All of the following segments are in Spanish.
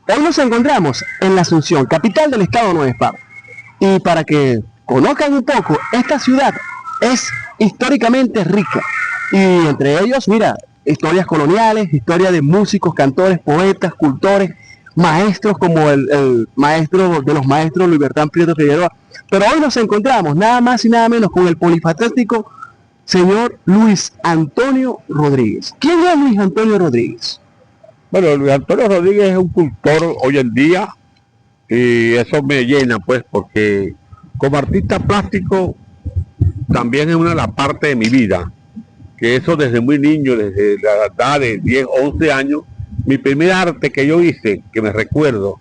Hoy nos encontramos en la Asunción, capital del estado de Nueva Esparta. Y para que conozcan un poco, esta ciudad es históricamente rica. Y entre ellos, mira, historias coloniales, historia de músicos, cantores, poetas, cultores, maestros como el maestro de los maestros, Luis Bertrán Prieto Figueroa. Pero hoy nos encontramos nada más y nada menos con el polifacético señor Luis Antonio Rodríguez. ¿Quién es Luis Antonio Rodríguez? Bueno, Luis Antonio Rodríguez es un cultor hoy en día y eso me llena, pues, porque como artista plástico también es una de las partes de mi vida, que eso desde muy niño, desde la edad de 10, 11 años, mi primer arte que yo hice, que me recuerdo,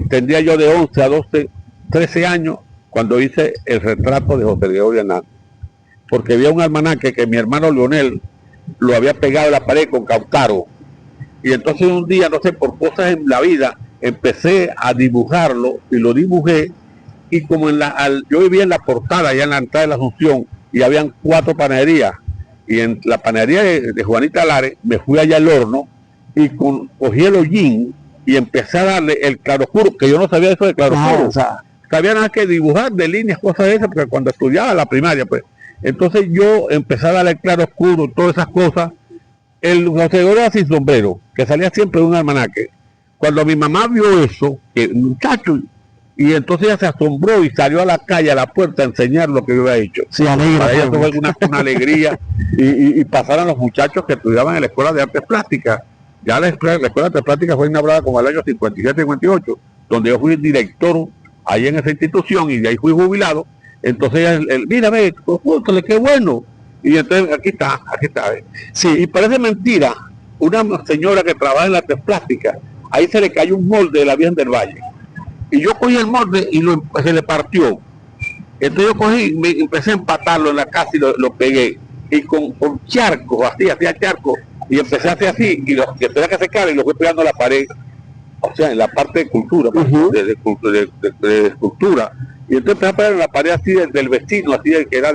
tendría yo de 11 a 12, 13 años, cuando hice el retrato de José Gregorio Hernández, porque había un almanaque que mi hermano Leonel lo había pegado a la pared con Cautaro. Y entonces un día, no sé, por cosas en la vida, empecé a dibujarlo y lo dibujé. Y como yo vivía en la portada, allá en la entrada de la Asunción, y habían 4 panaderías. Y en la panadería de Juanita Lares, me fui allá al horno y cogí el hollín y empecé a darle el claroscuro, que yo no sabía eso de claroscuro. Sabía nada que dibujar de líneas, cosas de esas, porque cuando estudiaba la primaria, pues. Entonces yo empecé a darle el claroscuro, todas esas cosas. El José Gregorio sin sombrero, que salía siempre de un almanaque. Cuando mi mamá vio eso, que muchacho, y entonces ella se asombró y salió a la calle, a la puerta, a enseñar lo que yo había hecho. Sí, alegra, para ella fue una alegría. Y pasaron los muchachos que estudiaban en la Escuela de Artes Plásticas. Ya la Escuela de Artes Plásticas fue inaugurada como el año 57-58, donde yo fui director ahí en esa institución y de ahí fui jubilado. Entonces, mira, ve, qué bueno. Y entonces aquí está. Sí, y parece mentira, una señora que trabaja en la artes plásticas, ahí se le cayó un molde de la Virgen del Valle. Y yo cogí el molde y se le partió. Entonces yo cogí, empecé a empatarlo en la casa y lo pegué. Y con charcos, hacía charcos, y empecé a hacer así, y que tenía que secar y lo fui pegando a la pared. O sea, en la parte de cultura, de escultura. Y entonces empecé a pegar en la pared así del vecino, así que era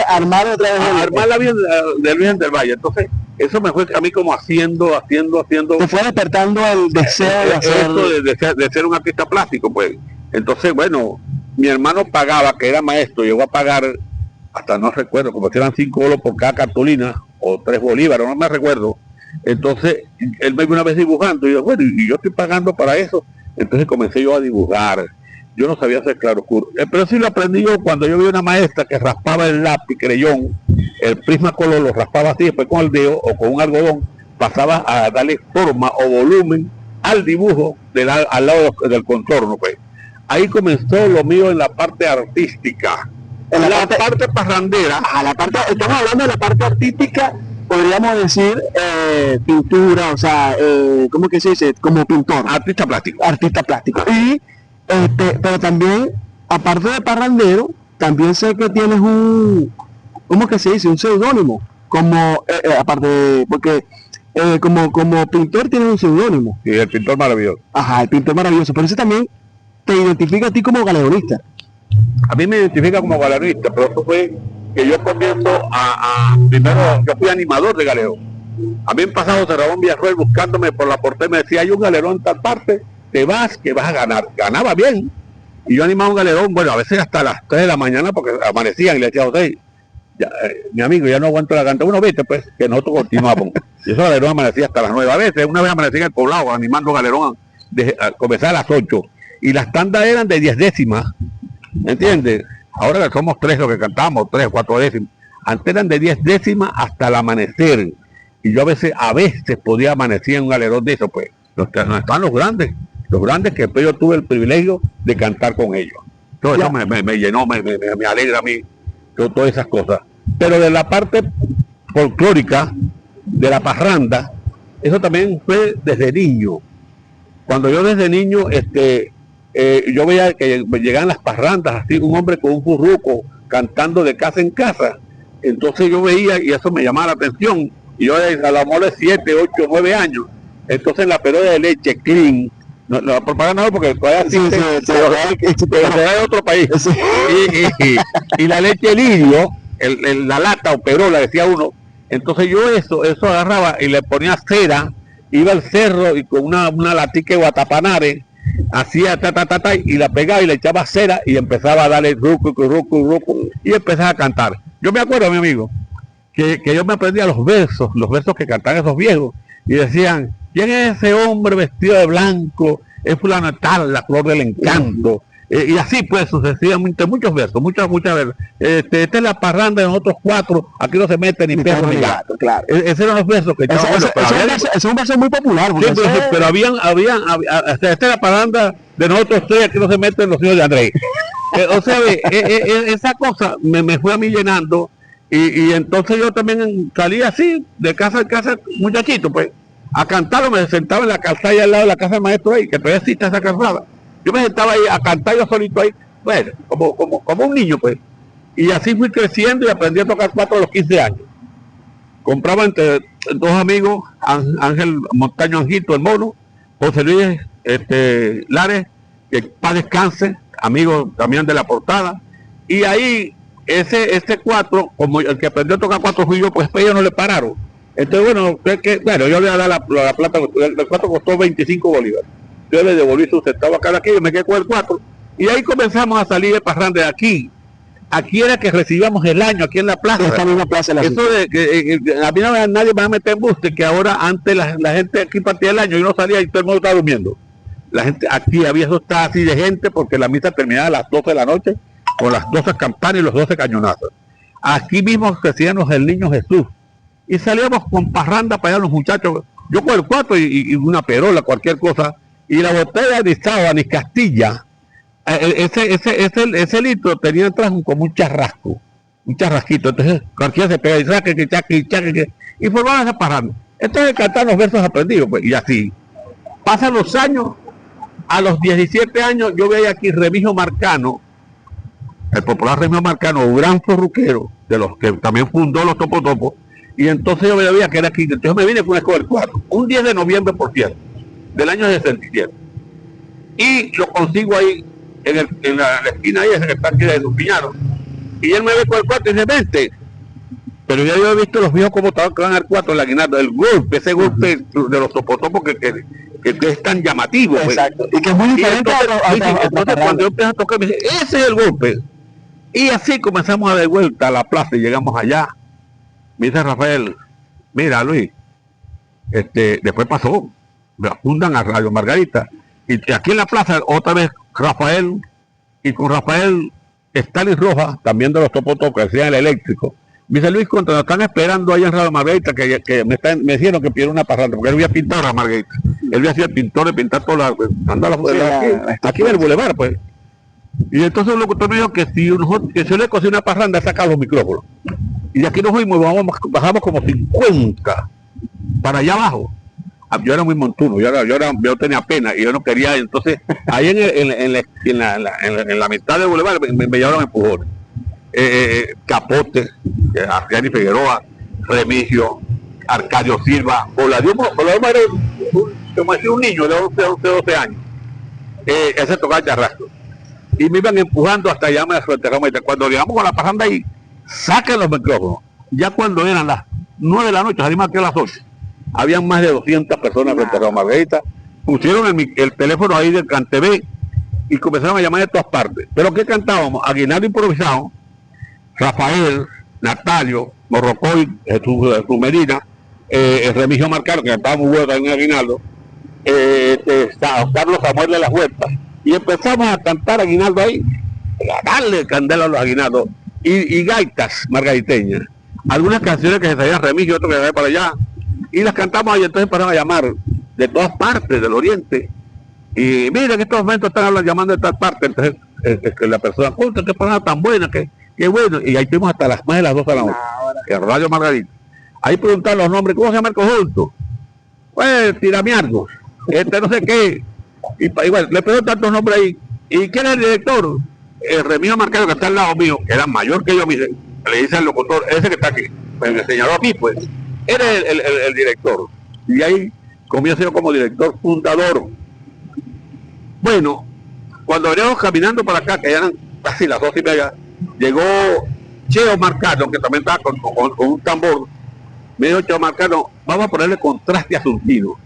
armar otra vez. Armar la Virgen del Valle. Entonces, eso me fue a mí como haciendo. Te fue despertando el deseo de hacer. De ser un artista plástico, pues. Entonces, bueno, mi hermano pagaba, que era maestro, llegó a pagar, hasta no recuerdo, como si eran 5 bolos por cada cartulina, o 3 bolívares, no me recuerdo. Entonces, él me vio una vez dibujando, y yo, bueno, y yo estoy pagando para eso. Entonces comencé yo a dibujar. Yo no sabía hacer claroscuro, pero sí lo aprendí yo cuando yo vi una maestra que raspaba el lápiz, creyón, el Prismacolor lo raspaba así, después con el dedo o con un algodón, pasaba a darle forma o volumen al dibujo al lado del contorno, pues. Ahí comenzó lo mío en la parte artística. En la parte parrandera. Estamos hablando de la parte artística, podríamos decir pintura, o sea, ¿cómo que se dice? Como pintor. Artista plástico. Y pero también, aparte de parrandero, también sé que tienes ¿cómo que se dice? Un seudónimo, como, aparte de, porque como pintor tienes un seudónimo. Sí, el pintor maravilloso. Ajá, el pintor maravilloso, pero eso también te identifica a ti como galeonista. A mí me identifica como galeonista, pero eso fue que yo comienzo primero, yo fui animador de galeón. A mí me pasaba José Ramón Villarroel buscándome por la portería, me decía, hay un galerón en tal parte, te vas, que vas a ganar. Ganaba bien. Y yo animaba un galerón, bueno, a veces hasta las 3 de la mañana, porque amanecían y le decía a José, mi amigo, ya no aguanto la canta. Bueno, viste, pues, que nosotros continuamos. Y ese galerón amanecía hasta las 9. A veces, una vez amanecí en el poblado, animando galerón, comenzaba a las 8. Y las tandas eran de 10 décimas. ¿Me entiendes? Ahora somos 3 los que cantamos, 3 o 4 décimas. Antes eran de 10 décimas hasta el amanecer. Y yo a veces podía amanecer en un galerón de eso, pues. Están los grandes que yo tuve el privilegio de cantar con ellos. Todo eso me llenó, me alegra a mí, todas esas cosas. Pero de la parte folclórica, de la parranda, eso también fue desde niño. Cuando yo desde niño, yo veía que llegaban las parrandas, así un hombre con un furruco cantando de casa en casa. Entonces yo veía y eso me llamaba la atención. Y yo a lo mejor de 7, 8, 9 años. Entonces en la perola de leche clean, no, la propaganda no, porque todavía existe, pero de otro país. Sí. Y la leche lirio, la lata o perola, decía uno. Entonces yo eso agarraba y le ponía cera iba al cerro y con una latica de guatapanare, hacía y la pegaba y le echaba cera y empezaba a darle ruco y empezaba a cantar. Yo me acuerdo, mi amigo, que yo me aprendía los versos que cantaban esos viejos, y decían, ¿quién es ese hombre vestido de blanco? Es fulano tal, la flor del encanto. Y así pues sucesivamente, muchos versos, muchas veces. Esta es la parranda de nosotros cuatro, aquí no se mete ni perro ni gato. Claro. Esos eran los versos que es un verso muy popular. Sí, pero esta es la parranda de nosotros tres, aquí no se meten los hijos de Andrés. O sea, esa cosa me fue a mí llenando, y entonces yo también salí así, de casa en casa, muchachito, pues, a cantar. Me sentaba en la calzada al lado de la casa del maestro ahí, que todavía existe esa calzada. Yo me sentaba ahí a cantar yo solito ahí, bueno, como un niño, pues. Y así fui creciendo y aprendí a tocar cuatro a los 15 años. Compraba entre dos amigos, Ángel Montaño Anjito, el mono, José Luis Lares, que paz descanse, amigo también de la portada. Y ahí, ese cuatro, como el que aprendió a tocar cuatro fui yo, pues ellos no le pararon. Entonces, bueno, yo le voy a dar la plata, el cuatro costó 25 bolívares. Yo le devolví su centavo a cada quien, yo me quedé con el 4, y ahí comenzamos a salir de parranda de aquí. Aquí era que recibíamos el año, aquí en la plaza. Esta misma plaza de la Eso de que a mí nadie me va a meter en buste, que ahora antes la gente aquí partía el año y no salía y todo el mundo estaba durmiendo. La gente aquí había eso estaba así de gente, porque la misa terminaba a las 12 de la noche, con las 12 campanas y los 12 cañonazos. Aquí mismo recibíamos el niño Jesús. Y salíamos con parranda para allá los muchachos, yo con el 4 y una perola, cualquier cosa. Y la botella de Sábana ni Castilla, ese litro tenía atrás como un charrasquito. Entonces cualquiera se pega y saque, y formaban esa parranda. Entonces cantar los versos aprendidos, pues, y así. Pasan los años, a los 17 años yo veía aquí Remigio Marcano, el popular Remigio Marcano, un gran forruquero, de los que también fundó los Topotopos, y entonces yo veía que era aquí. Entonces me vine con el escoba del 4, un 10 de noviembre, por cierto, del año 67, y lo consigo ahí en la esquina ahí, en el parque de Dupiñano, y él me ve con el 4 y dice, vente. Pero ya yo he visto los viejos como tocan al 4 en la guinalda, el golpe, ese golpe de los topotopos que es tan llamativo. Exacto, y que es muy diferente entonces cuando yo empiezo a tocar me dice, ese es el golpe, y así comenzamos a dar vuelta a la plaza y llegamos allá. Me dice Rafael, mira Luis, después pasó, me apuntan a Radio Margarita, y aquí en la plaza otra vez Rafael, y con Rafael Stalin Rojas, también de los Topotopos, que hacían el eléctrico. Me dice Luis, cuando nos están esperando allá en Radio Margarita, que me dijeron que pidiera una parranda, porque él había pintado a Margarita, él había sido el pintor de pintar todas aquí en el bulevar, pues. Y entonces el locutor me dijo que si yo le cosí una parranda, saca los micrófonos. Y de aquí nos fuimos, bajamos como 50 para allá abajo. Yo era muy montuno, yo tenía pena y yo no quería. Entonces ahí en la mitad del bulevar me llevaron empujones. Capote, Ariani Figueroa, Remigio, Arcadio Silva, Voladiomo era como decir un niño de 12 años. Ese tocaba charrasco. Y me iban empujando hasta allá a la. Cuando llegamos con la parranda ahí, sacan los micrófonos. Ya cuando eran las 9 de la noche, salimos aquí a las 8. Habían más de 200 personas frente a Radio Margarita. Pusieron el teléfono ahí del CanTV y comenzaron a llamar de todas partes. Pero ¿qué cantábamos? Aguinaldo improvisado, Rafael, Natalio, Morrocoy, Jesús Medina, Remigio Marcano, que cantaba muy bueno también Aguinaldo, Carlos Samuel de las Huertas. Y empezamos a cantar Aguinaldo ahí, a darle candela a los Aguinaldos, y gaitas margariteñas. Algunas canciones que se sabían Remigio, otras que se sabían para allá, y las cantamos ahí. Entonces empezaron a llamar de todas partes del oriente. Y mira, en estos momentos están llamando de tal parte. Entonces la persona, puta, qué palabra tan buena, qué bueno. Y ahí estuvimos hasta más de las 2 de la noche, en Radio Margarita. Ahí preguntaron los nombres, ¿cómo se llama el conjunto? Pues Tiramiargos, no sé qué. Y bueno, le preguntan tantos nombres ahí. ¿Y quién es el director? El Remigio Marcano, que está al lado mío, que era mayor que yo, le dice al locutor, ese que está aquí, pues me señaló a mí, pues, era el director. Y ahí comienzo yo como director fundador. Bueno, cuando veníamos caminando para acá, que ya eran casi las 2:30, llegó Cheo Marcano, que también estaba con un tambor. Me dijo Cheo Marcano, vamos a ponerle contraste a Surtino.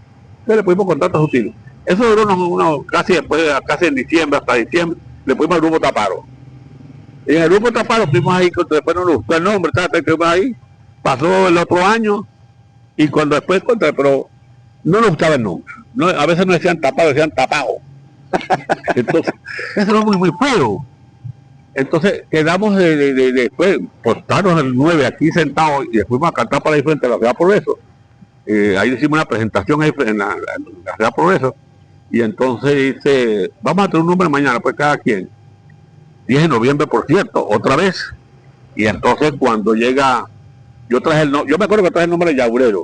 Entonces le pusimos contrato a Justino. Eso duró casi después, casi en diciembre, hasta diciembre, le pusimos al grupo Taparo. Y en el grupo Taparo fuimos ahí, después no nos gustó el nombre, estuvimos ahí, pasó el otro año, y cuando después pero no nos gustaba el nombre. No, a veces no decían Tapado, decían Tapado. Entonces, eso era muy feo. Entonces quedamos después, portarnos el 9 aquí sentados y después a cantar para ahí frente a la Ciudad Progreso. Ahí hicimos una presentación ahí en la Ciudad Progreso. Y entonces dice, vamos a tener un nombre mañana, pues cada quien. 10 de noviembre, por cierto, otra vez. Y entonces cuando llega, yo me acuerdo que traje el nombre de Yaurero,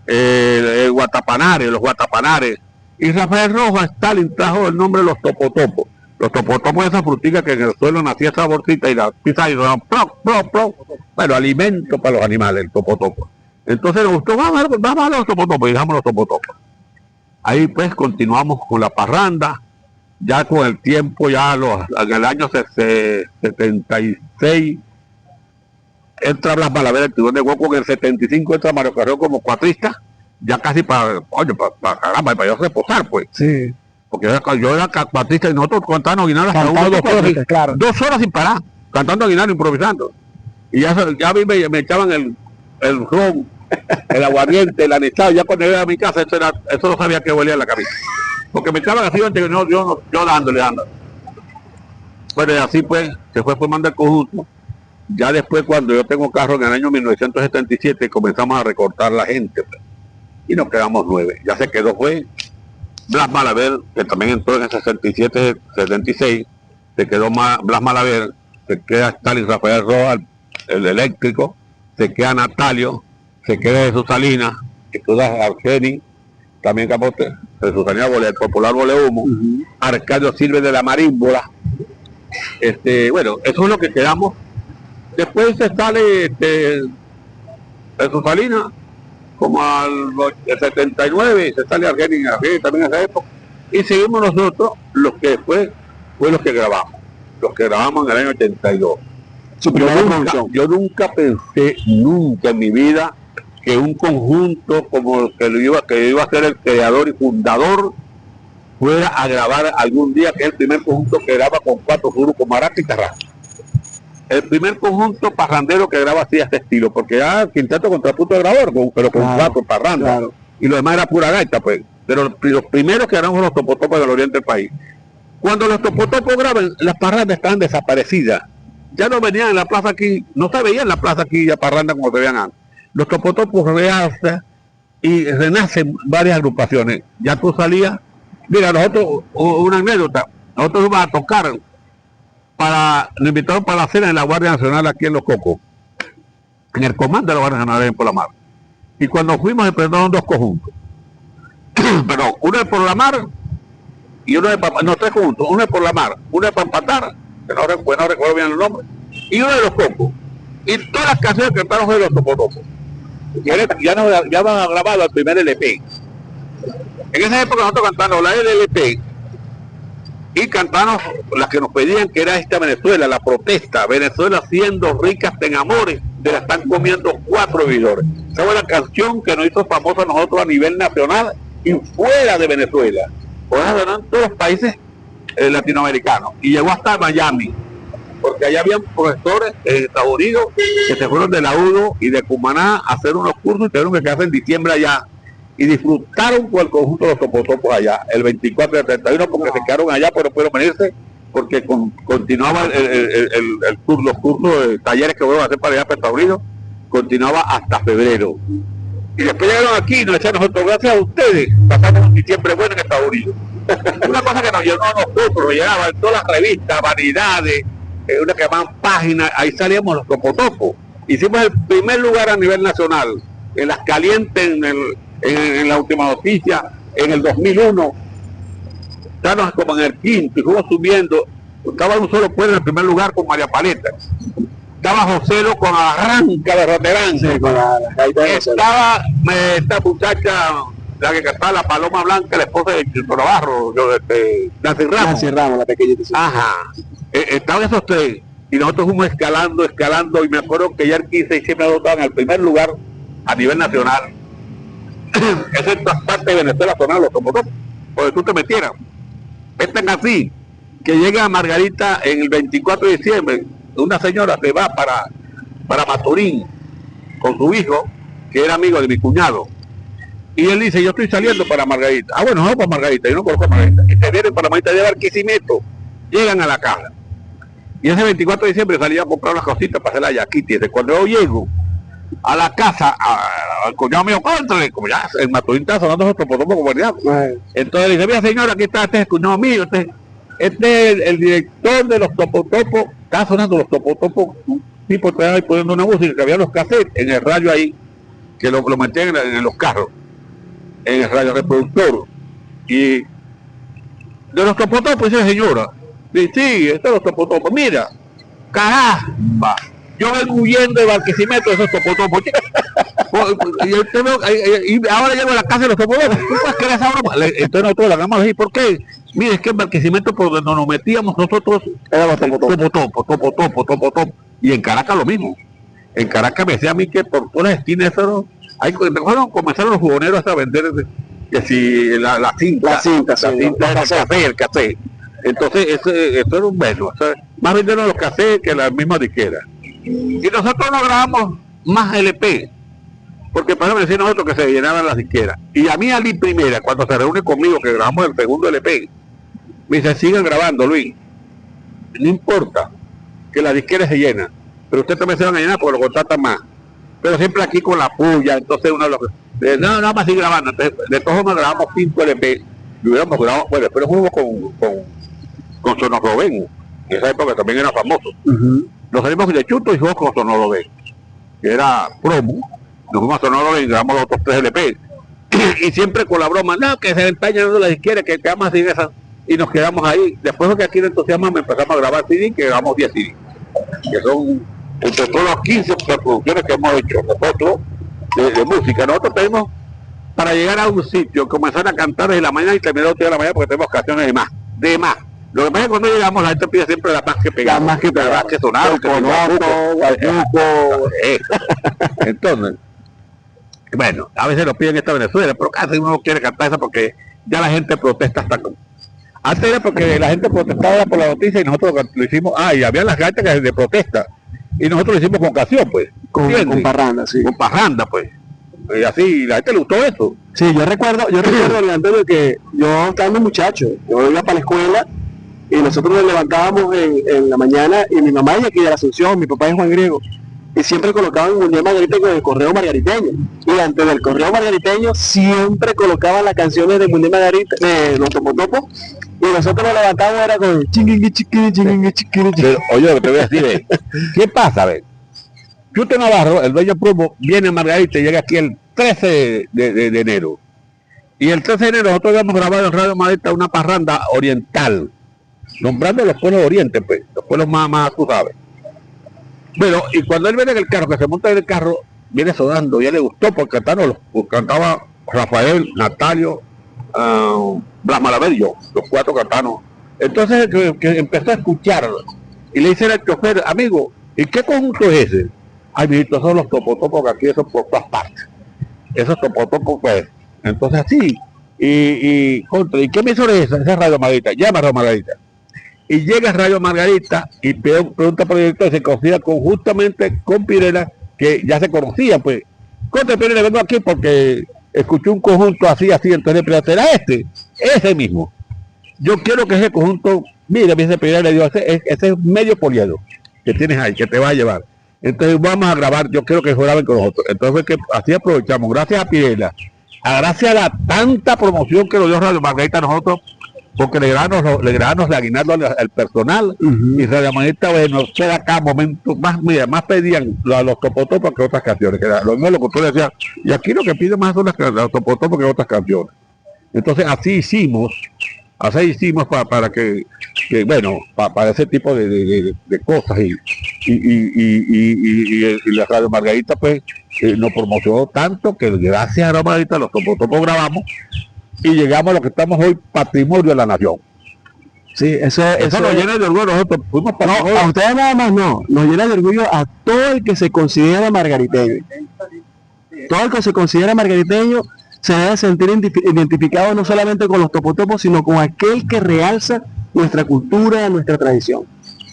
el Guatapanares, los Guatapanares. Y Rafael Rojas Stalin trajo el nombre de los Topotopos. Los topotopos, esa frutica que en el suelo nacía esa bolsita y la pisa y daban bueno, alimento para los animales, el topotopo. Entonces nos gustó, vamos a los topotopos, y dejamos los topotopos. Ahí pues continuamos con la parranda, ya con el tiempo, en el año 76, entra Blas Malaver, el Tiburón de Hueco, en el 75 entra Mario Carrión como cuatrista, ya casi para yo reposar, pues. Sí. Porque yo era cuatrista y nosotros cantábamos Aguinaldo hasta 1 o 2 horas, claro. 2 horas sin parar, cantando Aguinaldo, improvisando. Y ya a mí me echaban el ron, el aguardiente, el anestado. Ya cuando iba a mi casa, eso no sabía que huelía en la cabeza. Porque me echaban así, yo dándole. Bueno, y así pues, se fue formando el conjunto. Ya después, cuando yo tengo carro en el año 1977, comenzamos a recortar la gente. Pues, y nos quedamos 9. Ya se quedó, fue Blas Malaver, que también entró en el 67, 76, se quedó Blas Malaver, se queda Stalin Rafael Rojas, el eléctrico, se queda Natalio, se queda Jesús Salinas, que queda Argeni, también Capote, Jesús Salinas, el popular Bolehumo, Arcadio Silva de la Marímbola. Bueno, eso es lo que quedamos. Después se sale Jesús Salinas, como al 79, se sale Argeni también en esa época, y seguimos nosotros los que después fue los que grabamos en el año 82. Yo nunca pensé, nunca en mi vida, que un conjunto como el que iba a ser el creador y fundador fuera a grabar algún día, que es el primer conjunto que graba con 4 juros, con maraca y tarraza. El primer conjunto parrandero que graba así a este estilo, porque ya el quinteto contrapunto de grabador, pero con 4 parrandas, claro. Y lo demás era pura gaita, pues. Pero los primeros que grabamos los topotopos del oriente del país. Cuando los topotopos graban, las parrandas estaban desaparecidas. Ya no venían en la plaza aquí, no se veía en la plaza aquí ya parranda como se veían antes. Los topotopos realzan y renacen varias agrupaciones. Ya tú salías, mira, nosotros, una anécdota, nosotros íbamos a tocar, nos invitaron para la cena en la Guardia Nacional aquí en Los Cocos, en el comando de la Guardia Nacional en Polamar. Y cuando fuimos se presentaron 2 conjuntos. Pero uno es por la mar y uno es para, no, 3 conjuntos, uno es por la mar, uno es para empatar, que no recuerdo bien el nombre, y uno de Los Cocos. Y todas las canciones que cantaron fueron los topotopos. Ya van a grabar el primer LP. En esa época nosotros cantamos la LP y cantamos las que nos pedían, que era esta Venezuela, la protesta, Venezuela siendo ricas en amores, se la están comiendo 4 vividores. Esa fue la canción que nos hizo famosa a nosotros a nivel nacional y fuera de Venezuela. Por eso eran todos los países latinoamericanos. Y llegó hasta Miami, porque allá habían profesores en Estados Unidos que se fueron de la UDO y de Cumaná a hacer unos cursos y tuvieron que quedarse en diciembre allá. Y disfrutaron con el conjunto de los topotopos allá, el 24 y el 31, porque se quedaron allá, pero pudieron venirse, porque continuaba los cursos de talleres que fueron a hacer para allá para Estados Unidos, continuaba hasta febrero. Y después llegaron aquí y nos decían nosotros, gracias a ustedes, pasamos un diciembre bueno en Estados Unidos. Una cosa que nos llenó a nosotros, nos llegaba en todas las revistas, vanidades, una que llamaban páginas, ahí salíamos los topotopos. Hicimos el primer lugar a nivel nacional, en las calientes, en la última noticia, en el 2001, estábamos como en el 5º y fuimos subiendo. Estaba un solo pueblo en el primer lugar con María Paleta, estaba Joselo con Arranca de Roterán, sí, estaba esta muchacha, la que cantaba La Paloma Blanca, la esposa de Chito Navarro, Nancy Ramos, la pequeñita. Ajá, estaban esos 3 y nosotros fuimos escalando y me acuerdo que ya el 15 de diciembre estaban en el primer lugar a nivel nacional. eso en todas partes de Venezuela sonaban los topotopos, porque tú te metieras. Es tan así que llega a Margarita en el 24 de diciembre, una señora se va para Maturín con su hijo, que era amigo de mi cuñado. Y él dice, yo estoy saliendo para Margarita. Ah, bueno, no para Margarita, yo no conozco a Margarita. Y se vienen para Margarita de Barquisimeto. Llegan a la casa. Y ese 24 de diciembre salía a comprar unas cositas para hacer la yaquiti. Desde cuando yo llego a la casa, al cuñado mío, cóntrale, como ya el Maturín está sonando esos topotopos como el diablo. Entonces le dice, mira señora, aquí está, este es el cuñado mío, este es el director de los topotopos, está sonando los topotopos, un tipo estaba ahí poniendo una música, que había los cassettes en el radio ahí, que lo metían en los carros, en el radio reproductor. Y de los topotopos, dice señora, dice, sí, estos son los topotopos, mira, caramba, yo vengo huyendo de Barquisimeto de esos topotopos. Y ahora llego a la casa de los topotopos. ¿Tú puedes creer esa broma? Entonces nosotros la hagamos así, ¿por qué? Mire, es que en Barquisimeto por donde nos metíamos nosotros éramos topotopo. Y en Caracas lo mismo. En Caracas me decía a mí que por todas las esquinas comenzaron los jugoneros a vender que si la cinta el café. Entonces eso era un bueno, o sea, más vendieron los cafés que las mismas disqueras. Y nosotros no grabamos más LP, porque para decir nosotros que se llenaban las disqueras. Y a mí Ali Primera, cuando se reúne conmigo, que grabamos el segundo LP, me dice, sigan grabando, Luis, no importa que las disqueras se llenan, pero ustedes también se van a llenar porque lo contratan más, pero siempre aquí con la puya. Entonces uno no, nada más sigue grabando. Entonces, de todos nos grabamos 5 LP y hubiéramos grabado, bueno, después jugamos con Sonorobén, en esa época también era famoso. Nos salimos de Chuto y jugamos con Sonorobén, que era promo. Nos fuimos a Sonorobén y grabamos los otros 3 LP. Y siempre con la broma, no, que se empeñan las disqueras, que quedamos así de esas, y nos quedamos ahí. Después de que aquí de entusiasmo empezamos a grabar CD, que grabamos 10 CD, que son entre todas las 15 producciones que hemos hecho nosotros de música. Nosotros tenemos, para llegar a un sitio, comenzar a cantar desde la mañana y terminar a 8 de la mañana, porque tenemos canciones de más. Lo que pasa es que cuando llegamos la gente pide siempre la más que pegar, la más que sonar, entonces, bueno, a veces lo piden esta Venezuela, pero casi uno no quiere cantar esa porque ya la gente protesta hasta con... Antes era porque la gente protestaba por la noticia y nosotros lo hicimos, y había las gaitas de protesta, y nosotros lo hicimos con canción, pues. Con parranda, sí. Con parranda, pues. Y así, la gente le gustó eso. Sí, yo recuerdo, Antonio, que yo estaba muchacho, yo iba para la escuela, y nosotros nos levantábamos en la mañana, y mi mamá es aquí de la Asunción, mi papá es Juan Griego, y siempre colocaban Mundial Margarita con el correo margariteño. Y antes del correo margariteño siempre colocaban las canciones de Mundial Margarita, de los topotopos, y nosotros nos levantábamos era con chinguingui. Pero, oye, lo que te voy a decir es, ¿qué pasa? A ver, Chuto Navarro, el dueño promo, viene a Margarita y llega aquí el 13 de enero. Y el 13 de enero nosotros habíamos grabado en Radio Margarita una parranda oriental, nombrando los pueblos de Oriente, pues, los pueblos más, tú sabes. Bueno, y cuando él viene en el carro, que se monta en el carro, viene sonando, y a él le gustó porque cantaba Rafael, Natalio, Blas Malaver y yo, los 4 cantanos. Entonces que empezó a escucharlo, y le dice al chofer, amigo, ¿y qué conjunto es ese? Ay, mijito, son los topotopos, que aquí esos por todas partes. Esos topotopos, pues. Entonces así, ¿y qué emisora es esa? Esa es Radio Margarita, llama a Radio Margarita. Y llega a Radio Margarita y pregunta por el director, se conocía conjuntamente con Pirela, que ya se conocía, pues. Contra Pirela, vengo aquí porque escuché un conjunto así, entonces Pirela, ¿será ese mismo? Yo quiero que ese conjunto, mira, me dice Pirela, le digo, ese es medio poliedro que tienes ahí, que te va a llevar. Entonces vamos a grabar, yo quiero que graben con nosotros. Entonces que así aprovechamos, gracias a Pirela, gracias a la tanta promoción que nos dio Radio Margarita a nosotros, porque le grabamos el aguinaldo al personal, y Radio Margarita, bueno, era acá momentos más pedían los topotopos que otras canciones, que era, los mismos locutores decían, y aquí lo que piden más son los topotopos que otras canciones. Entonces así hicimos para que bueno, para ese tipo de cosas, y la Radio Margarita pues nos promocionó tanto que gracias a Radio Margarita los topotopos grabamos y llegamos a lo que estamos hoy, patrimonio de la nación. Sí, eso nos llena de orgullo. Nosotros fuimos patrimonio. No, a ustedes nada más no, nos llena de orgullo a todo el que se considera margariteño. Todo el que se considera margariteño, se debe sentir identificado no solamente con los topotopos, sino con aquel que realza nuestra cultura, nuestra tradición.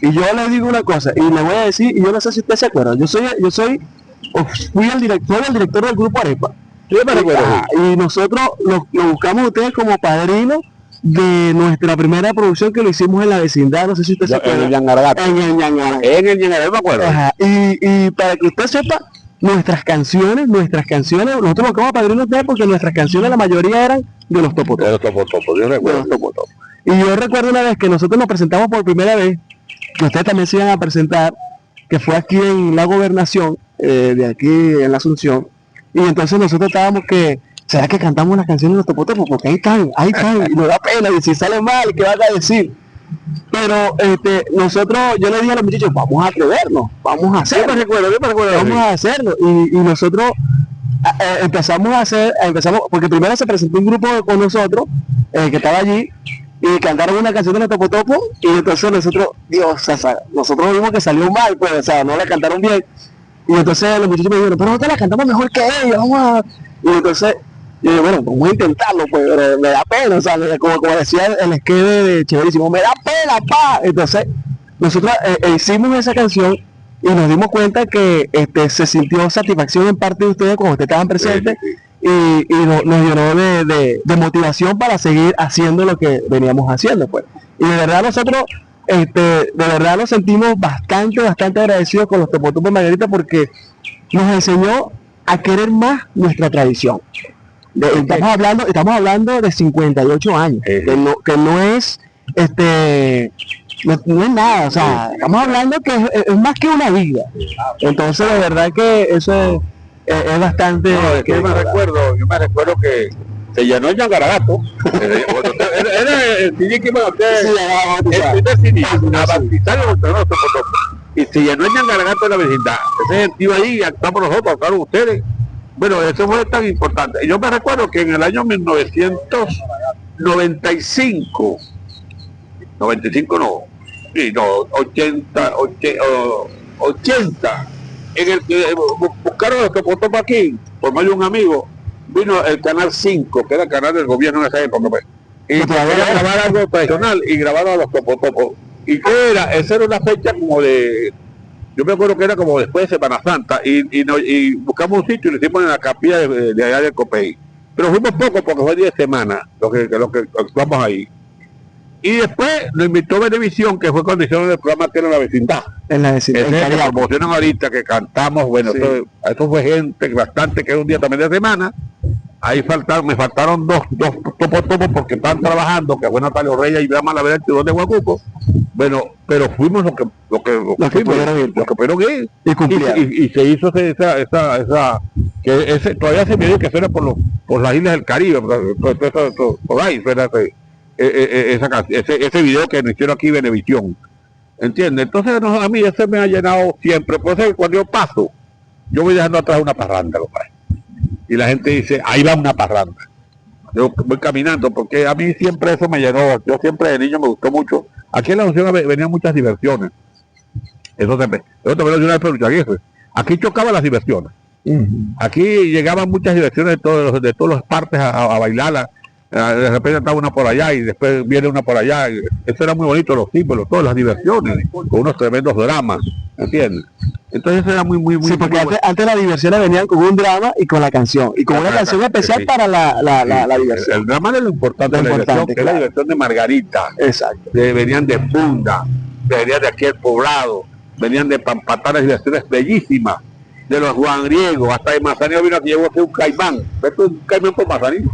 Y yo les digo una cosa, y le voy a decir, y yo no sé si usted se acuerda, fui el director del grupo Arepa. Yo me recuerdo. Y nosotros lo buscamos a ustedes como padrino de nuestra primera producción que lo hicimos en la vecindad, no sé si usted se acuerda. En el Yangaragato. En el Yangaragato. En el Yangaragato, me acuerdo. Ajá. Y para que usted sepa, nuestras canciones, nosotros lo buscamos a padrino de ustedes porque nuestras canciones la mayoría eran de los topotopos. De los topotopos, yo recuerdo. De los topotopos. Y yo recuerdo una vez que nosotros nos presentamos por primera vez, que ustedes también se iban a presentar, que fue aquí en la Gobernación, de aquí en la Asunción, y entonces nosotros estábamos que, ¿será que cantamos las canciones de los topotopos? Porque ahí están, y nos da pena, y si sale mal, ¿qué van a decir? Pero yo le dije a los muchachos, vamos a atrevernos, vamos a hacerlo. Vamos a hacerlo, y nosotros empezamos, porque primero se presentó un grupo con nosotros, que estaba allí, y cantaron una canción de los topotopos, y entonces nosotros vimos que salió mal, pues, o sea, no la cantaron bien, y entonces los muchachos me dijeron, pero nosotros la cantamos mejor que ellos, y entonces, yo dije, bueno, vamos a intentarlo, pues, pero me da pena, o sea, como decía el esquema de Chéverísimo, me da pena, pa, entonces, nosotros hicimos esa canción, y nos dimos cuenta que se sintió satisfacción en parte de ustedes cuando ustedes estaban presentes, y nos llenó de motivación para seguir haciendo lo que veníamos haciendo, pues. Y de verdad nosotros, de verdad nos sentimos bastante agradecidos con los Topotopos Margarita porque nos enseñó a querer más nuestra tradición. Estamos hablando de 58 años, que no es no es nada, o sea, estamos hablando que es más que una vida. Entonces de verdad que eso es bastante. No, yo me recuerdo que se llenó el Yangaragato. Era el CD que iba a hacer, el primer CD, a bautizar los Topotopos. Y se llenó el Yangaragato de la vecindad. Ese sentido ahí, actuamos nosotros, actuaron ustedes. Bueno, eso fue tan importante. Yo me recuerdo que en el año 1995, 95 no, sí, no, 80, en el que buscaron los Topotopos aquí, por medio de un amigo, vino el Canal 5, que era el canal del gobierno en esa época, pues, y quería grabar algo tradicional, y grabaron a los Topotopos. ¿Y qué era? Esa era una fecha como de, yo me acuerdo que era como después de Semana Santa, y buscamos un sitio y lo hicimos en la capilla de allá del Copey. Pero fuimos poco porque fue 10 semanas lo que actuamos ahí. Y después nos invitó Venevisión, que fue cuando hicieron el programa que era La Vecindad. En la vecindad. Ese que promocionan ahorita, que cantamos, bueno, sí. Eso fue gente bastante, que era un día también de semana. Ahí me faltaron dos topotopos porque estaban trabajando, que fue Natalio Reyes y Brahma Lavera, el Tidón de Huacuco. Bueno, pero fuimos los que pudieron ir. Y se hizo todavía se me dio que suena por las islas del Caribe, por ahí suena ese video que nos hicieron aquí Venevisión, ¿entiendes? Entonces a mí ese me ha llenado siempre. Por eso cuando yo paso, yo voy dejando atrás una parranda, compadre, y la gente dice, ahí va una parranda. Yo voy caminando porque a mí siempre eso me llenó. Yo siempre de niño me gustó mucho. Aquí en la Asunción venían muchas diversiones. Eso también lo dio una vez. Aquí chocaban las diversiones. Aquí llegaban muchas diversiones de todas las partes a bailarla. De repente estaba una por allá y después viene una por allá. Eso era muy bonito, los símbolos, todas las diversiones, con unos tremendos dramas, ¿entiendes? Entonces eso era muy sí, porque antes las diversiones venían con un drama y con la canción, y con una canción especial para la diversión. El drama era lo importante de la diversión, que es la diversión de Margarita. Exacto. Venían de Funda, venían de aquí el Poblado, venían de Pampatán, diversiones bellísimas, de los Juan Griego, hasta de Manzanillo vino aquí, llegó a ser un caimán, un caimán por Manzanillo,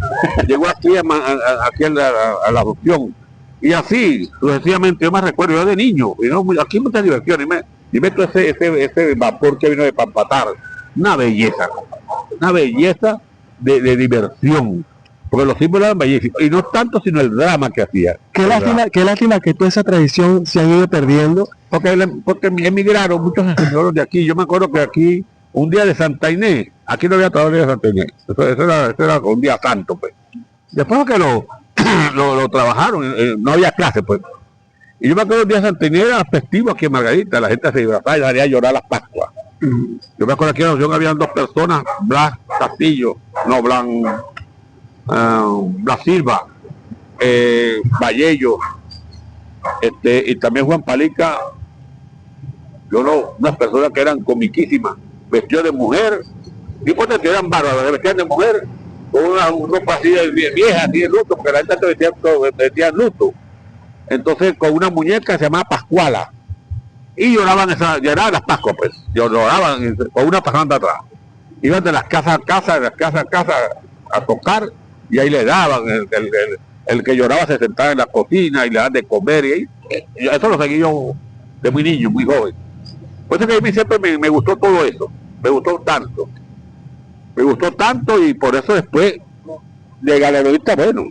llegó aquí a la adopción, y así, sucesivamente. Yo me recuerdo, yo de niño, aquí hay muchas diversiones, y meto ese vapor que vino de Pampatar, una belleza de diversión, porque los símbolos eran bellísimos, y no tanto sino el drama que hacía. Qué lástima que toda esa tradición se ha ido perdiendo, porque emigraron muchos señores de aquí. Yo me acuerdo que aquí, un día de Santa Inés, aquí no había trabajadores de Santa Inés, eso era un día santo, pues. Después que lo trabajaron, no había clase, pues. Y yo me acuerdo el día de Santa Inés era festivo aquí en Margarita, la gente se disfrazaba y salía a llorar las Pascuas. Yo me acuerdo que en la opción habían dos personas, Blas Castillo, La Silva, Vallello, y también Juan Palica, unas personas que eran comiquísimas, vestidos de mujer, y pues que eran bárbaros, vestían de mujer, con una ropa así de vieja, así de luto, porque la gente vestía luto. Entonces con una muñeca se llamaba Pascuala, y lloraban las Pascuas, pues, lloraban con una pasando atrás. Iban de las casas a casa, de las casas a casa a tocar, y ahí le daban, el que lloraba se sentaba en la cocina y le daban de comer, y eso lo seguí yo de muy niño, muy joven. Por eso que a mí siempre me gustó todo eso, me gustó tanto, y por eso después de galeronista, bueno,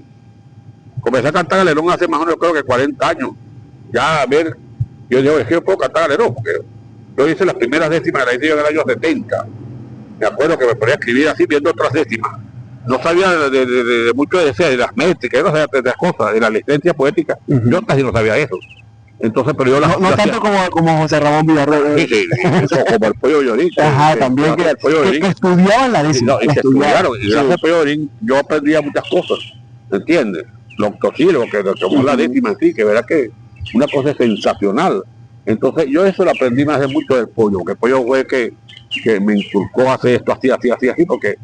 comencé a cantar galerón hace más o menos creo que 40 años, ya a ver, yo digo, es que yo puedo cantar galerón, porque yo hice las primeras décimas, las hice yo en el año 70, me acuerdo que me ponía a escribir así viendo otras décimas, no sabía de mucho de las métricas, no sabía de las cosas, de la licencia poética, yo casi no sabía eso. Entonces, pero yo no tanto como José Ramón Villarreal. Sí, como el Pollo Llorín. Ajá, también que estudiaban la décima. Y estudiaron, y gracias al Pollo Llorín yo aprendía muchas cosas, ¿entiendes? Lo octosílabo, que tomó la décima en sí, que verá que una cosa es sensacional. Entonces, yo eso lo aprendí más de mucho del Pollo, porque el Pollo fue que me inculcó a hacer esto así, porque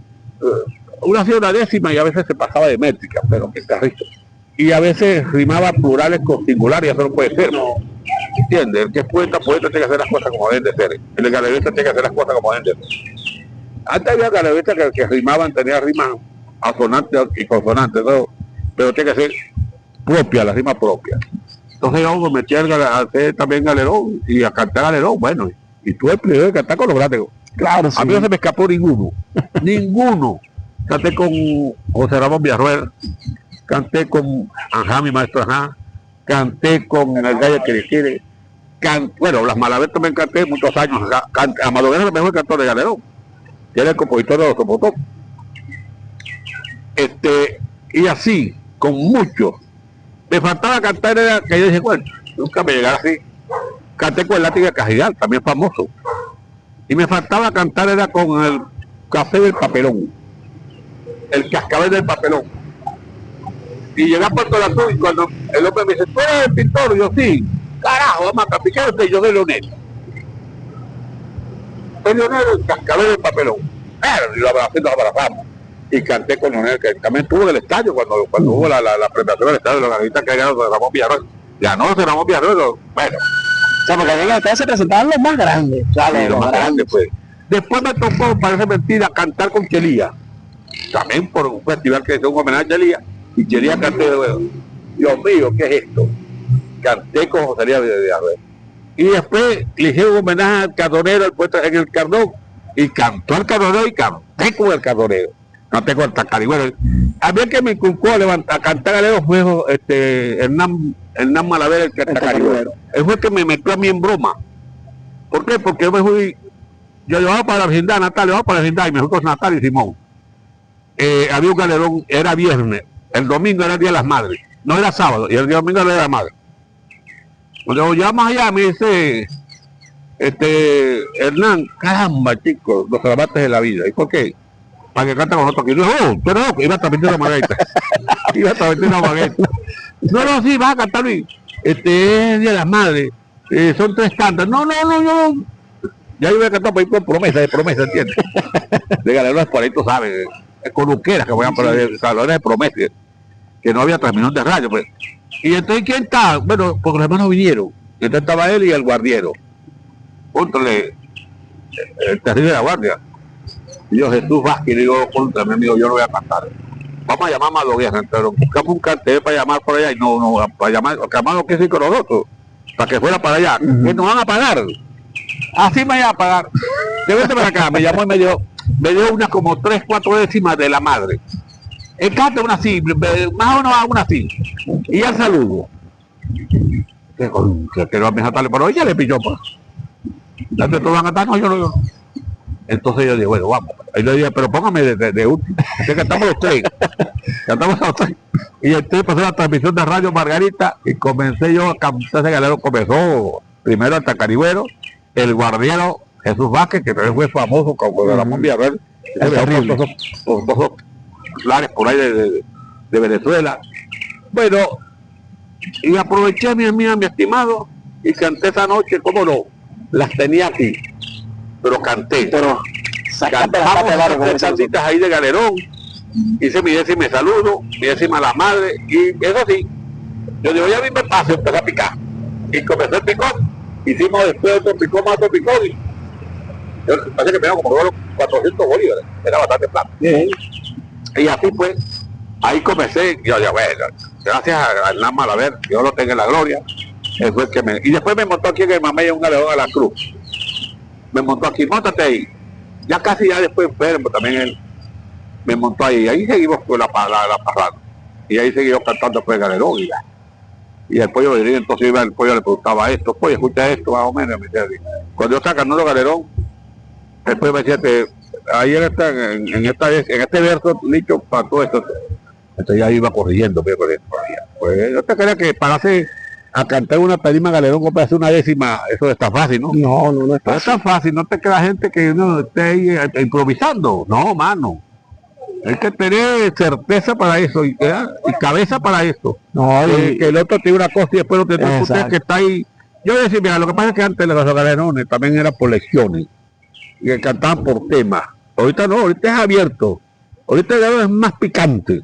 uno hacía una décima y a veces se pasaba de métrica, pero que carrito. Y a veces rimaba plurales con singulares, y eso no puede ser. ¿Entiendes? El que es poeta tiene que hacer las cosas como deben de ser. El galerista tiene que hacer las cosas como deben de ser. Antes había galeristas que rimaban, tenían rimas asonantes y consonantes, ¿no? Pero tiene que ser propia, la rima propia. Entonces yo me metí a hacer también galerón y a cantar galerón, bueno, y tú el primero de cantar con los grandes. Claro, sí. A mí no se me escapó ninguno. Canté con José Ramón Villarreal, canté con Anjá, mi maestro Anjá, canté con el Gallo Quiriquiri, bueno, las Malaver también canté muchos años, Amado Guerra es el mejor cantor de galerón, que era el compositor de los Topotop. Y así, con muchos. Me faltaba cantar, era que yo dije, bueno, nunca me llegara así. Canté con el látigo de Cajigal, también famoso. Y me faltaba cantar, era con el Café del Papelón, el Cascabel del Papelón. Y llegué a Puerto La Cruz y cuando el hombre me dice, ¿tú eres el pintor? Y yo, sí. Carajo, vamos a capicar, yo soy Leonel. Soy Leonel, el Cascabel del Papelón. Y lo abrazamos. Y canté con Leonel, que también estuvo en el estadio cuando hubo la presentación del estadio de los artistas que ganó de Ramón Villarreal. Ganó José Ramón Villarreal, bueno. O sea, porque en el estadio se presentaban los más grandes. O sea, sí, los más grandes, pues. Después me tocó, parece mentira, cantar con Chelía. También por un festival que hizo un homenaje a Chelía. Y Chelía canté de nuevo. Dios mío, ¿qué es esto? Canté con José Lía Villarreal. Y después le hice un homenaje al cardonero, al poeta en el Cardón. Y cantó al cardonero y canté con el cardonero. Canté con el tacarigüero. A mí el que me inculcó a cantar galero fue Hernán Malaver, el tacarigüero. Él fue el que me metió a mí en broma. ¿Por qué? Porque yo llevaba para la vecindad, Natalia, llevaba para la vecindad y me fui con Natalia y Simón. Había un galerón, era viernes, el domingo era el Día de las Madres, no era sábado, y el domingo era el Día de las Madres. Cuando ya más allá me dice, Hernán, caramba, chicos, los salvaste de la vida. ¿Y por qué? Para que canta con nosotros aquí. No, pero no, iba a transmitir la magueta. No, sí, vas a cantar, Luis. Es el Día de las Madres, son 3 cantas. No. Ya yo voy a cantar por ahí con promesa, ¿entiendes? De galerones por ahí, tú sabes, con Luqueras, que voy a poner galerones de promesa, que no había transmisión de radio, pues. Y entonces, ¿quién está? Bueno, porque los hermanos vinieron. Entonces estaba él y el guardiero. Póntale el terrible de la guardia. Y yo, Jesús Vázquez, le digo, contra mi amigo, yo no voy a cantar. Vamos a llamar a Amado Guerra, pero buscamos un cartel para llamar por allá y no, para llamar, que Amado quiere ir con nosotros, para que fuera para allá, que nos van a pagar. Así me iba a pagar. De vete para acá, me llamó y me dio unas como 3, 4 décimas de la madre. El canto una así, más o menos una así. Y el saludo. Que no a dejarle, pero ella le pilló, pues. ¿Dónde todos van a cantar? No, yo no. Entonces yo digo, bueno, vamos. Y le dije, pero póngame de último. Que cantamos los 3. Cantamos los 3. Y entonces pasó la transmisión de Radio Margarita y comencé yo a cantar ese galero. Comenzó primero el tacarigüero, el guardiero Jesús Vázquez, que también fue famoso como Ramón Villarreal. lares por ahí de Venezuela. Bueno, y aproveché mi estimado, y canté esa noche, cómo no, las tenía aquí, pero canté. Pero sacaste la Cantamos pata de barro con esas esa cantitas ahí de Galerón, hice mi décima saludo, mi décima a la madre, y eso sí, yo digo, ya a mí me paso, empecé a picar, y comencé el picón, hicimos después otro picón, más otro picón, y yo, parece que me dieron como 400 bolívares, era bastante plata. Y así pues, ahí comencé, yo ya bueno, gracias al Nama Malaver, Dios lo tenga en la gloria, él fue el que me... Y después me montó aquí en el Mamey un Galerón a la Cruz, me montó aquí, móntate ahí, ya casi ya después enfermo también él me montó ahí seguimos con la parada, y ahí seguimos cantando pues Galerón, y el Pollo venía, entonces iba el Pollo, le preguntaba esto, Pollo, escucha esto, más o menos, me decía así. Cuando yo estaba cantando Galerón, el Pollo me decía, ahí en este verso, dicho, para todo esto, entonces ya iba corrigiendo, pues yo te creía que pararse a cantar una tarima Galerón, como hacer una décima, eso está fácil, ¿no? No es No es tan fácil, no te queda gente que uno esté ahí improvisando, no, mano. Hay que tener certeza para eso y cabeza para eso. No, Que el otro tiene una cosa y después lo tiene usted que está ahí. Yo decía, mira, lo que pasa es que antes los galerones también eran por lecciones y que cantaban por temas. Ahorita no, ahorita es abierto. Ahorita es más picante.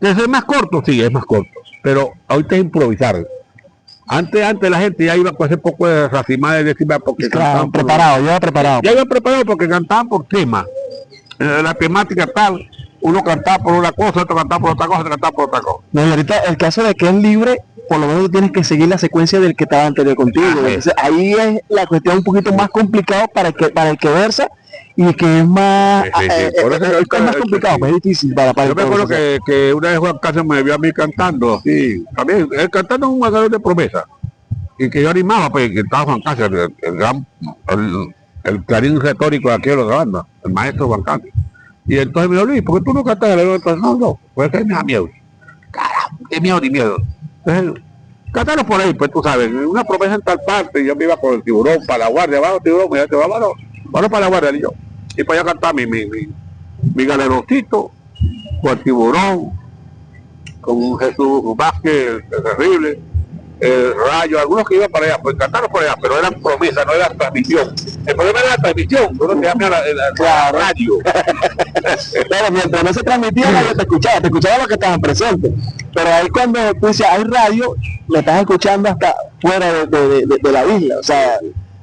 ¿Es más corto? Sí, es más corto. Pero ahorita es improvisar. Antes la gente ya iba con ese poco de racimada de décima porque claro, preparado. Ya iba preparado porque cantaban por tema. La temática tal, uno cantaba por una cosa, otro cantaba por otra cosa, otro cantaba por otra cosa. No, y ahorita el caso de que es libre, por lo menos tienes que seguir la secuencia del que estaba anterior contigo. Entonces ahí es la cuestión un poquito más complicado para el que versa y que es más es más complicado, pues es difícil para yo me acuerdo que una vez Juan Cáceres me vio a mí cantando así, también él cantando un jugador de promesa y que yo animaba, pues que estaba Juan Cáceres, el clarín retórico de aquí de la banda, el maestro Juan Cáceres. Y entonces me dijo, Luis, ¿por qué tú no cantas Galerón? Entonces, no, pues que me da miedo. Caramba, qué miedo ni miedo. Entonces, cántalo por ahí, pues tú sabes, una promesa en tal parte, y yo me iba con el Tiburón para la guardia, vamos Tiburón, me dijo, vamos para la guardia, y yo. Y para allá cantar mi galeroncito, con el Tiburón, con Jesús Vázquez, el terrible, el Rayo, algunos que iban para allá, pues cantaron por allá, pero eran promesas, no era transmisión. El problema era la transmisión, uno te llama a la radio. Claro, mientras no se transmitía, nadie te escuchaba los que estaban presentes. Pero ahí cuando tú dices, hay radio, lo estás escuchando hasta fuera de la isla, o sea,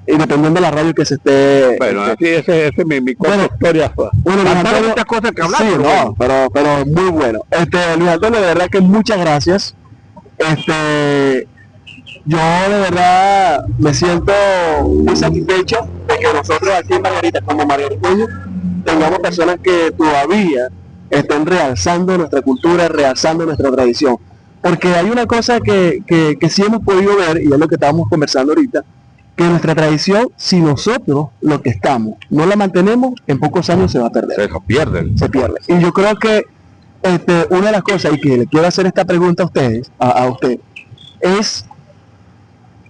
independientemente de la radio que se esté... Bueno, así ese es mi corta historia. Bueno, Luis Antonio, muchas cosas que hablar, sí, no, pero muy bueno. Luis Antonio, de verdad que muchas gracias. Yo de verdad me siento muy satisfecho de que nosotros aquí en Margarita, como margariteños, tengamos personas que todavía estén realzando nuestra cultura, realzando nuestra tradición. Porque hay una cosa que sí hemos podido ver, y es lo que estábamos conversando ahorita, que nuestra tradición, si nosotros lo que estamos no la mantenemos, en pocos años se va a perder. Se pierde. Y yo creo que una de las cosas, y que le quiero hacer esta pregunta a ustedes, a usted, es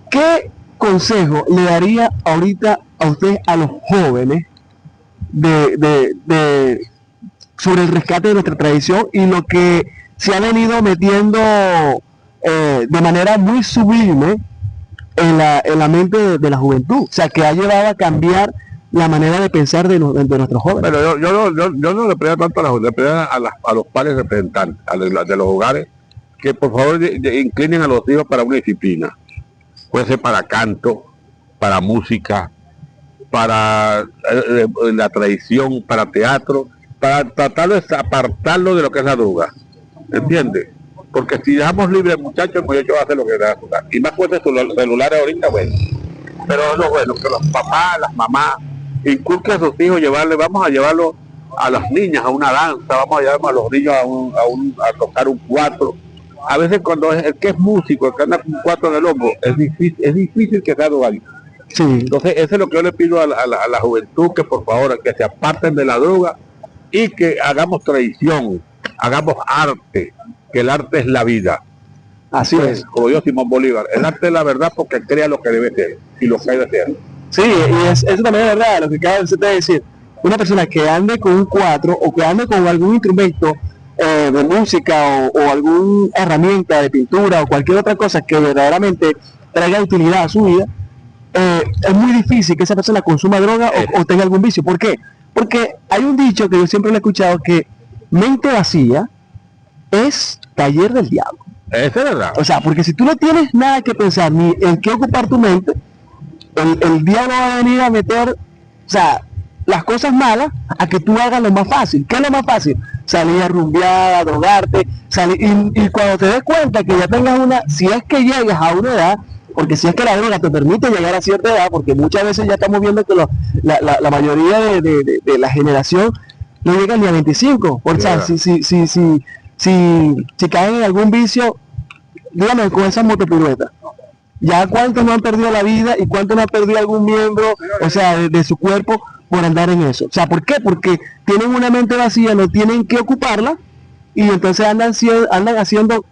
¿qué consejo le daría ahorita a usted a los jóvenes sobre el rescate de nuestra tradición y lo que se ha venido metiendo de manera muy sublime en la mente de la juventud? O sea, que ha llevado a cambiar la manera de pensar de nuestros jóvenes. Pero yo no le pedía tanto a la juventud, le pedía a los padres representantes, de los hogares, que por favor inclinen a los hijos para una disciplina. Puede ser para canto, para música, para la tradición, para teatro, para tratar de apartarlo de lo que es la droga. ¿Entiendes? Porque si dejamos libre al muchacho, el muchacho va a hacer lo que le da a jugar. Y más fuerte celulares ahorita, bueno. Pero es lo bueno, que los papás, las mamás, inculquen a sus hijos, vamos a llevarlo a las niñas a una danza, vamos a llevar a los niños a tocar un cuatro. A veces cuando el que es músico, el que anda con un cuatro en el hombro, es difícil que sea drogadicto. Sí. Entonces eso es lo que yo le pido a la juventud, que por favor que se aparten de la droga y que hagamos tradición, hagamos arte, que el arte es la vida. Así es. Como dijo Simón Bolívar, el arte es la verdad porque crea lo que debe ser y lo que hay de ser. Sí, y eso también es verdad, lo que acaba de decir. una persona que ande con un 4 o que ande con algún instrumento de música o alguna herramienta de pintura o cualquier otra cosa que verdaderamente traiga utilidad a su vida, es muy difícil que esa persona consuma droga o tenga algún vicio. ¿Por qué? Porque hay un dicho que yo siempre lo he escuchado, que mente vacía es taller del diablo. Eso es verdad. O sea, porque si tú no tienes nada que pensar ni en qué ocupar tu mente, el diablo va a venir a meter, o sea, las cosas malas a que tú hagas lo más fácil. ¿Qué es lo más fácil? Salir a rumbear, a drogarte, salir, y cuando te des cuenta que ya tengas si es que llegas a una edad, porque si es que la droga te permite llegar a cierta edad, porque muchas veces ya estamos viendo que la mayoría de la generación no llega ni a 25. O sea, si caen en algún vicio, dígame, con esas motopiruetas, ya cuántos no han perdido la vida y cuántos no han perdido algún miembro, o sea, de su cuerpo por andar en eso. O sea, ¿por qué? Porque tienen una mente vacía, no tienen que ocuparla y entonces andan haciendo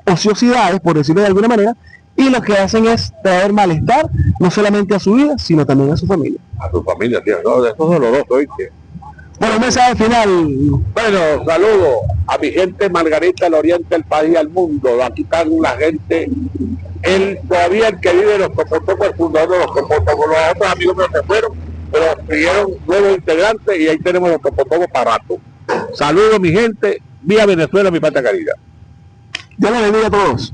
ociosidades, por decirlo de alguna manera, y lo que hacen es traer malestar no solamente a su vida, sino también a su familia. A su familia, tío, no, eso es doloroso, ¿oíste? Bueno, un mensaje final. Bueno, saludo a mi gente Margarita, el oriente, el país, al mundo. Aquí están la gente, todavía el que vive en los Topotopos, el fundador de los Topotopos, los otros amigos que se fueron, pero siguieron nuevos integrantes y ahí tenemos los Topotopos para rato. Saludo mi gente, vía Venezuela, mi patria querida. Dios les bendiga a todos.